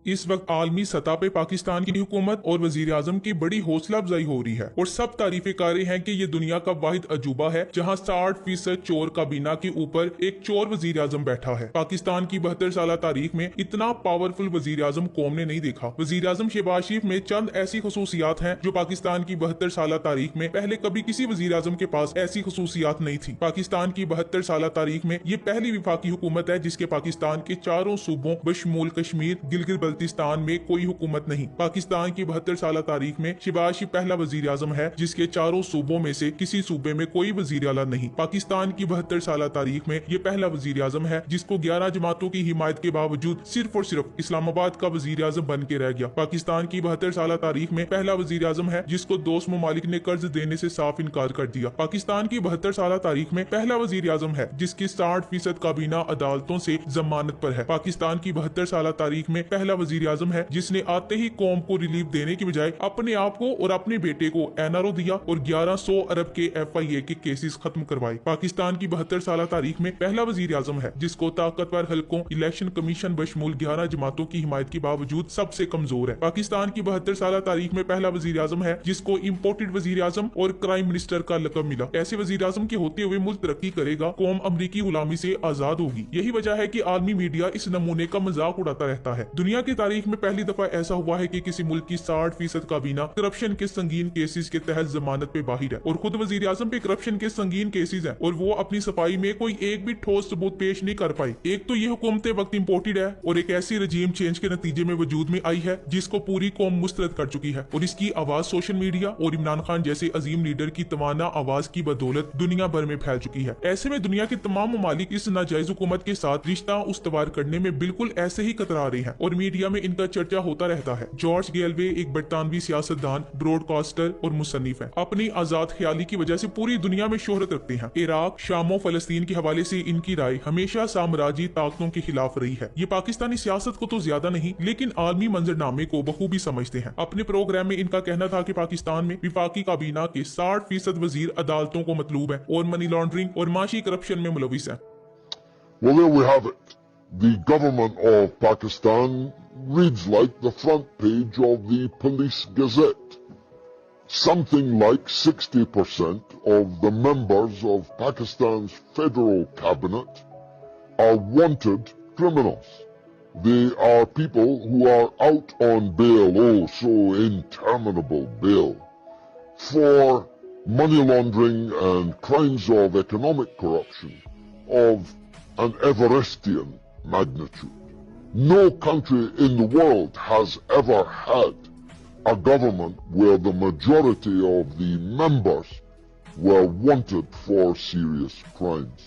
इस वक्त आलमी सतह पे पाकिस्तान की हुकूमत और वजीर आजम की बड़ी हौसला अफजाई हो रही है और सब तारीफे कारे हैं कि ये दुनिया का वाहिद अजूबा है जहां 60% चोर काबीना के ऊपर एक चोर वजीर आजम बैठा है। पाकिस्तान की 72 साल तारीख में इतना पावरफुल वजीर आजम कौम ने नहीं देखा। वजीर आजम शहबाज शरीफ में चंद ऐसी खसूसियात हैं जो पाकिस्तान की 72 साल तारीख में पहले कभी किसी वजीर आजम के पास ऐसी खसूसियात नहीं थी। पाकिस्तान की 72 साल तारीख में ये पहली विफाकी हुकूमत है जिसके पाकिस्तान के चारों सूबों बशमूल कश्मीर गिलगित बल्तिस्तान में कोई हुकूमत नहीं। पाकिस्तान की 72 साल तारीख में शहबाज शरीफ पहला वजीर आजम है जिसके चारों सूबों में से किसी सूबे में कोई वजीर आला नहीं। पाकिस्तान की 72 साल तारीख में ये पहला वजीर आजम है जिसको 11 जमातों की हिमायत के बावजूद सिर्फ और सिर्फ इस्लामाबाद का वजीर आजम बन के रह गया। पाकिस्तान की 72 साल तारीख में पहला वजीर आजम है जिसको दोस्त ममालिक ने कर्ज देने से साफ इनकार कर दिया। पाकिस्तान की 72 साल तारीख में पहला वजीर आजम है जिसकी 60% काबीना अदालतों से जमानत पर है। पाकिस्तान की 72 साल तारीख में पहला वजीर आजम है जिसने आते ही कौम को रिलीफ देने की बजाय अपने आप को और अपने बेटे को एनआरओ दिया और 1100 अरब के FIA के केसेस खत्म करवाए। पाकिस्तान की 72 साल तारीख में पहला वजीर आजम है जिसको ताकतवर हलकों इलेक्शन कमीशन बशमूल 11 जमातों की हिमायत के बावजूद सबसे कमजोर है। पाकिस्तान की 72 साल तारीख में पहला वजीर आजम है जिसको इम्पोर्टेड वजीर आजम और क्राइम मिनिस्टर का लकब मिला। ऐसे वजीर आजम के होते हुए मुल्क तरक्की करेगा, कौम अमरीकी गुलामी से आजाद होगी। यही वजह है कि आलमी मीडिया इस नमूने का मजाक उड़ाता रहता है। दुनिया की तारीख में पहली दफा ऐसा हुआ है कि किसी मुल्क की 60% काबीना करप्शन के संगीन केसेस के तहत जमानत पे बाहिर है और खुद वजीर आजम पे करप्शन के संगीन केसेस हैं और वो अपनी सफाई में कोई एक भी ठोस सबूत पेश नहीं कर पाई। एक तो ये हुकूमत वक्त इम्पोर्टेड है और एक ऐसी रजीम चेंज के नतीजे में वजूद में आई है जिसको पूरी कौम मुस्तरद कर चुकी है और इसकी आवाज सोशल मीडिया और इमरान खान जैसे अजीम लीडर की तवाना आवाज की बदौलत दुनिया भर में फैल चुकी है। ऐसे में दुनिया के तमाम ममालिक इस नाजायज हुकूमत के साथ रिश्ता उस्तवार करने में बिल्कुल ऐसे ही कतरा रहे हैं और मीडिया में इनका चर्चा होता रहता है। जॉर्ज गैलवे एक बरतानवी सियासतदान, ब्रॉडकास्टर और मुसन्निफ है। अपनी आजाद ख्याली की वजह से पूरी दुनिया में शोहरत रखते हैं। इराक, शाम और फलस्तीन के हवाले से इनकी राय हमेशा साम्राज्यी ताकतों के खिलाफ रही है। ये पाकिस्तानी सियासत को तो ज्यादा नहीं लेकिन आलमी मंजरनामे को बखूबी समझते हैं। अपने प्रोग्राम में इनका कहना था कि पाकिस्तान में विफाकी काबीना के 60% वजीर अदालतों को मतलूब है और मनी लॉन्ड्रिंग और माशी करप्शन में मुलविस है। Well, there we have it. The government of Pakistan reads like the front page of the Police Gazette. Something like 60% of the members of Pakistan's federal cabinet are wanted criminals. They are people who are out on bail, oh so interminable bail, for money laundering and crimes of economic corruption of an Everestian magnitude. No country in the world has ever had a government where the majority of the members were wanted for serious crimes.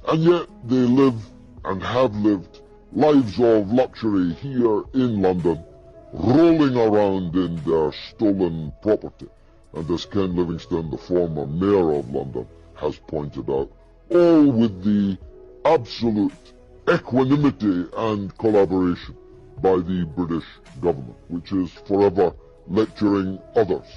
And yet they live and have lived lives of luxury here in London, rolling around in their stolen property. And as Ken Livingstone, the former mayor of London, has pointed out, all with the absolute equanimity and collaboration by the British government, which is forever lecturing others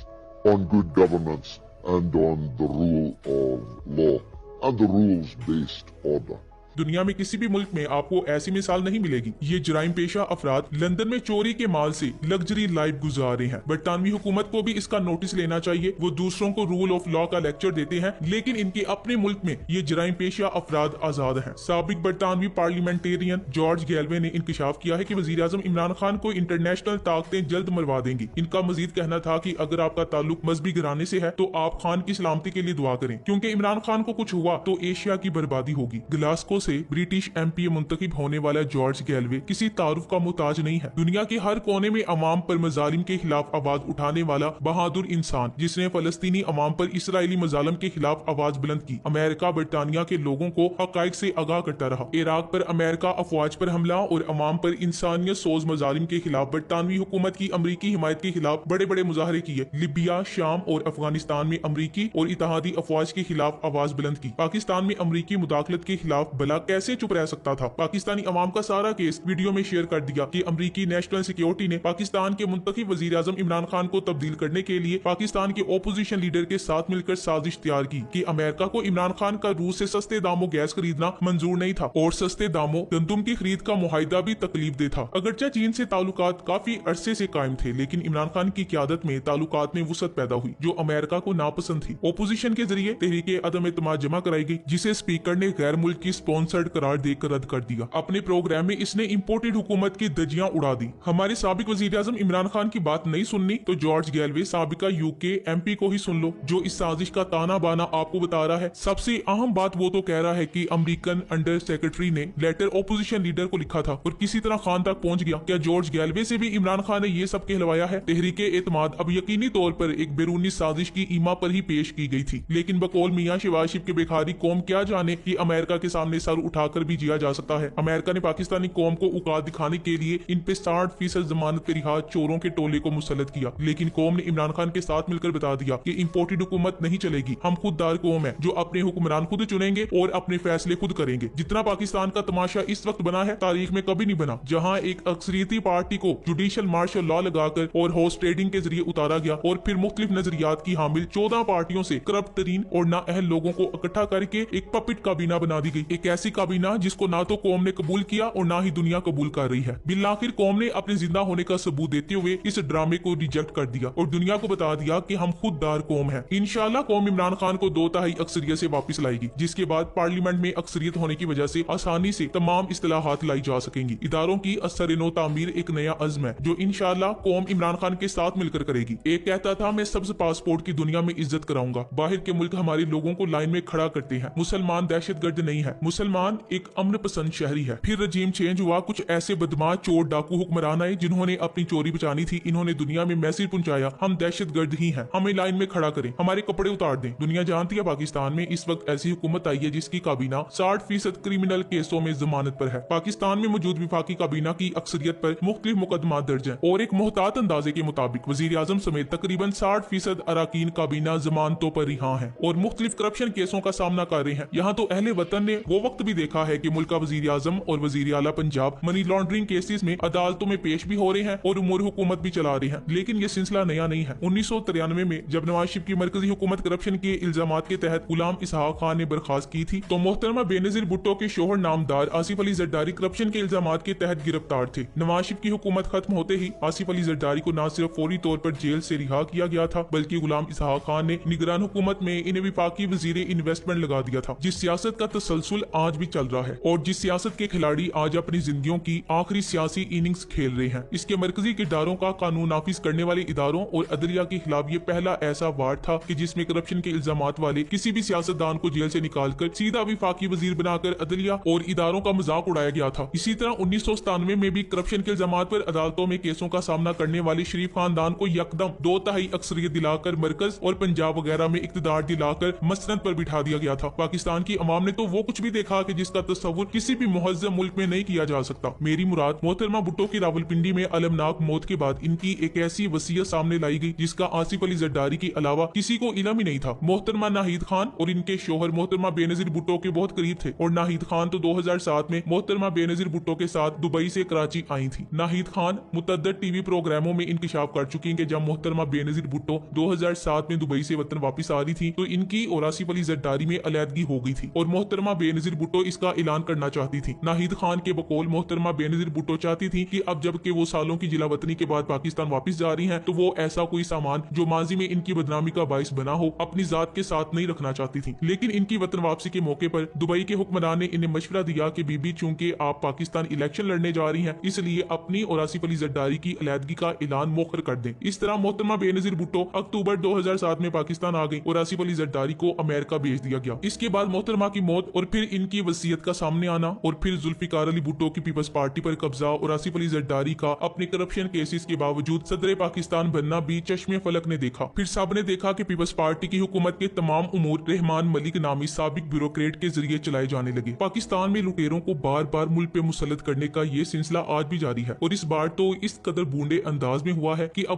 on good governance and on the rule of law and the rules-based order. दुनिया में किसी भी मुल्क में आपको ऐसी मिसाल नहीं मिलेगी। ये जराइम पेशा अफराद लंदन में चोरी के माल से लग्जरी लाइफ गुजार रहे हैं। बरतानवी हुकूमत को भी इसका नोटिस लेना चाहिए। वो दूसरों को रूल ऑफ लॉ का लेक्चर देते हैं लेकिन इनके अपने मुल्क में ये जराइम पेशा अफराद आजाद हैं। साबिक बरतानवी पार्लियामेंटेरियन जॉर्ज गैलवे ने इंकशाफ किया है कि वजीर आजम इमरान खान को इंटरनेशनल ताकतें जल्द मरवा देंगी। इनका मजीद कहना था कि अगर आपका ताल्लुक मजहबी घराने से है तो आप खान की सलामती के लिए दुआ करें, क्योंकि इमरान खान को कुछ हुआ तो एशिया की बर्बादी होगी। ग्लासगो से ब्रिटिश MP मुंतखब होने वाला जॉर्ज गैलवे किसी तारुफ का मुताज नहीं है। दुनिया के हर कोने में अवाम पर मजालिम के खिलाफ आवाज उठाने वाला बहादुर इंसान, जिसने फलस्तीनी अवाम पर इसराइली मजालिम के खिलाफ आवाज बुलंद की। अमेरिका बरतानिया के लोगों को हकायक से आगाह करता रहा। इराक पर अमेरिका अफवाज पर हमला और अवाम पर इंसानियत सोज मजालिम के खिलाफ बरतानवी हुकूमत की अमरीकी हिमायत के खिलाफ बड़े बड़े मुजाहरे किए। लिबिया, शाम और अफगानिस्तान में अमरीकी और इत्तेहादी अफवाज के खिलाफ आवाज बुलंद की। पाकिस्तान में अमरीकी मुदाखलत के खिलाफ बला वाला कैसे चुप रह सकता था। पाकिस्तानी अवाम का सारा केस वीडियो में शेयर कर दिया कि अमरीकी नेशनल सिक्योरिटी ने पाकिस्तान के मुंतखब वजीर आजम इमरान खान को तब्दील करने के लिए पाकिस्तान के ओपोजिशन लीडर के साथ मिलकर साजिश तैयार की कि अमेरिका को इमरान खान का रूस से सस्ते दामों गैस खरीदना मंजूर नहीं था और सस्ते दामों गंदुम की खरीद का मुआहिदा भी तकलीफ दे था। अगरचे चीन से ताल्लुकात काफी अरसे से कायम थे, लेकिन इमरान खान की क़यादत में ताल्लुकात में वुसअत पैदा हुई जो अमेरिका को नापसंद थी। ओपोजिशन के जरिए तहरीके अदम एतमाद जमा कराई गई, जिसे स्पीकर ने गैर मुल्क की स्पॉन्सर्ड करार देकर रद्द कर दिया। अपने प्रोग्राम में इसने इम्पोर्टेड हुकूमत की धज्जियां उड़ा दी। हमारे साबिक वजीर आजम इमरान खान की बात नहीं सुननी तो जॉर्ज गैलवे साबिका यूके एमपी को ही सुन लो, जो इस साजिश का ताना बाना आपको बता रहा है। सबसे अहम बात वो तो कह रहा है कि अमेरिकन अंडर सेक्रेटरी ने लेटर ओपोजिशन लीडर को लिखा था और किसी तरह खान तक पहुंच गया। क्या जॉर्ज गैलवे से भी इमरान खान ने ये सब कहलवाया है? तहरीके एतमाद अब यकीनी तौर पर एक बैरूनी साजिश की ईमा पर ही पेश की गई थी, लेकिन बकौल मियां शहबाज शरीफ के बेखारी कौम क्या जाने कि अमेरिका के सामने सर उठाकर भी जिया जा सकता है। अमेरिका ने पाकिस्तानी कौम को औकात दिखाने के लिए इन पे 60% जमानत पे रिहा चोरों के टोले को मुसल्लत किया, लेकिन कौम ने इमरान खान के साथ मिलकर बता दिया कि इम्पोर्टेड हुकूमत नहीं चलेगी। हम खुददार कौम है जो अपने हुक्मरान खुद चुनेंगे और अपने फैसले खुद करेंगे। जितना पाकिस्तान का तमाशा इस वक्त बना है तारीख में कभी नहीं बना, जहां एक अक्सरियती पार्टी को जुडिशियल मार्शल लॉ लगाकर और हॉर्स ट्रेडिंग के जरिए उतारा गया और फिर मुख्तलिफ नजरियात की हामिल 14 पार्टियों से करप्ट तरीन और नाअहल लोगों को इकट्ठा करके एक पपिट काबीना बना दी गई। एक ऐसी काबीना जिसको ना तो कौम ने कबूल किया और ना ही दुनिया कबूल कर रही है। बिलाखिर कौम ने अपने जिंदा होने का सबूत देते हुए इस ड्रामे को रिजेक्ट कर दिया और दुनिया को बता दिया कि हम खुददार कौम है। इंशाल्लाह कौम इमरान खान को 2/3 अक्सरियत से वापस लाएगी, जिसके बाद पार्लियामेंट में अक्सरियत होने की वजह से आसानी से तमाम इस्तिलाहात लाई जा सकेंगी। इदारों की असर-ए-नो तामीर एक नया अज़्म है जो इंशाल्लाह कौम इमरान खान के साथ मिलकर करेगी। एक कहता था मैं सब्ज पासपोर्ट की दुनिया में इज्जत कराऊंगा। बाहर के मुल्क हमारे लोगों को लाइन में खड़ा करते हैं। मुसलमान दहशतगर्द नहीं है, मुसलमान एक अमन पसंद शहरी है। फिर रजीम चेंज हुआ, कुछ ऐसे बदमाश चोर डाकू हुक्मरान आए जिन्होंने अपनी चोरी बचानी थी। इन्होंने दुनिया में मैसेज पहुंचाया हम दहशतगर्द ही हैं, हमें लाइन में खड़ा करें, हमारे कपड़े उतार दें। दुनिया जानती है पाकिस्तान में इस वक्त ऐसी हुकूमत आई है जिसकी काबीना 60% क्रिमिनल केसों में जमानत पर है। पाकिस्तान में मौजूद विफाकी काबीना की अक्सरियत पर मुख्तलिफ मुकदमा दर्ज है और एक मोहतात अंदाजे के मुताबिक वजीर आजम समेत तकरीबन 60% अराकीन काबीना जमानतों पर रिहा है और मुख्तलिफ करप्शन केसों का सामना कर रहे हैं। यहाँ तो अहले वतन ने वो वक्त भी देखा है कि मुल्क का वजीर आजम और वजीर आला पंजाब मनी लॉन्ड्रिंग केसेस में अदालतों में पेश भी हो रहे हैं और उमूर हुकूमत भी चला रहे हैं। लेकिन ये सिलसिला नया नहीं है। 1993 में जब नवाज शरीफ की मरकजी हुकूमत करप्शन के इल्जामात के तहत गुलाम इसहाक खान ने बर्खास्त की थी तो मोहतरमा बेनजीर भुट्टो के शोहर नामदार आसिफ अली जरदारी करप्शन के इल्जामात के तहत गिरफ्तार थे। नवाज शरीफ की हुकूमत खत्म होते ही आसिफ अली जरदारी को न सिर्फ फौरी तौर पर जेल से रिहा किया गया था बल्कि गुलाम इसहाक खान ने निगरान हुकूमत में इन्हें विफाकी वजीर इन्वेस्टमेंट लगा दिया था, जिस सियासत का तसलसल आज भी चल रहा है और जिस सियासत के खिलाड़ी आज अपनी जिंदगियों की आखिरी सियासी इनिंग्स खेल रहे हैं। इसके मरकजी किरदारों का कानून नाफिज करने वाले इदारों और अदलिया के खिलाफ ये पहला ऐसा वार्ड था कि जिसमें करप्शन के इल्जामात वाले किसी भी सियासतदान को जेल से निकालकर सीधा विफाकी वजीर बनाकर अदलिया और इदारों का मजाक उड़ाया गया था। इसी तरह 1997 में भी करप्शन के इल्जामात पर अदालतों में केसों का सामना करने वाले शरीफ खानदान को यकदम 2/3 अक्सरियत दिलाकर मरकज और पंजाब वगैरह में इक्तदार दिलाकर मसनद पर बिठा दिया गया था। पाकिस्तान की अवाम ने तो वो कुछ भी देखा कि जिसका तस्वुर किसी भी मुहज्जम मुल्क में नहीं किया जा सकता। मेरी मुराद मोहतरमा भुट्टो की रावलपिंडी में अलमनाक मौत के बाद इनकी एक ऐसी वसीयत सामने लाई गई जिसका आसिफ अली जरदारी के अलावा किसी को इल्म ही नहीं था। मोहतरमा नाहिद खान और इनके शोहर मोहतरमा बेनजीर भुट्टो के बहुत करीब थे और नाहिद खान तो 2007 में मोहतरमा बेनजीर भुट्टो के साथ दुबई से कराची आई थी। नाहिद खान मुतअद्दिद टीवी प्रोग्रामों में इंकशाफ कर चुकी हैं कि जब मोहतरमा बेनजीर भुट्टो 2007 में दुबई से वतन वापस आ रही थी तो इनकी और आसिफ अली जरदारी में अलहदगी हो गई थी और मोहतरमा बेनजीर भुट्टो इसका ऐलान करना चाहती थी। नाहिद खान के बकौल मोहतरमा बेनजीर भुट्टो चाहती थी कि अब जबकि वो सालों की जिला वतनी के बाद पाकिस्तान वापस जा रही हैं तो वो ऐसा कोई सामान जो माजी में इनकी बदनामी का बाइस बना हो अपनी जात के साथ नहीं रखना चाहती थी। लेकिन इनकी वतन वापसी के मौके पर दुबई के हुक्मरान ने इन्हें मशवरा दिया कि बीबी चूंकि आप पाकिस्तान इलेक्शन लड़ने जा रही हैं इसलिए अपनी और आसिफ अली जरदारी की अलहदगी का ऐलान मौखर कर दें। इस तरह मोहतरमा बेनजीर भुट्टो अक्टूबर 2007 में पाकिस्तान आ गई और आसिफ अली जरदारी को अमेरिका भेज दिया गया। इसके बाद मोहतरमा की मौत और फिर इनकी वसीयत का सामने आना और फिर जुल्फिकार अली भुट्टो की पीपल्स पार्टी पर कब्जा और आसिफ अली जरदारी का अपने करप्शन केसेस के बावजूद सदर पाकिस्तान बनना भी चश्मे फलक ने देखा। फिर सब ने देखा कि पीपल्स पार्टी की हुकूमत के तमाम उमूर रहमान मलिक नामी साबिक ब्यूरोक्रेट के जरिए चलाए जाने लगे। पाकिस्तान में लुटेरों को बार बार मुल्क पे मुसल्लत करने का ये सिलसिला आज भी जारी है और इस बार तो इस कदर बूंदे अंदाज में हुआ है कि अब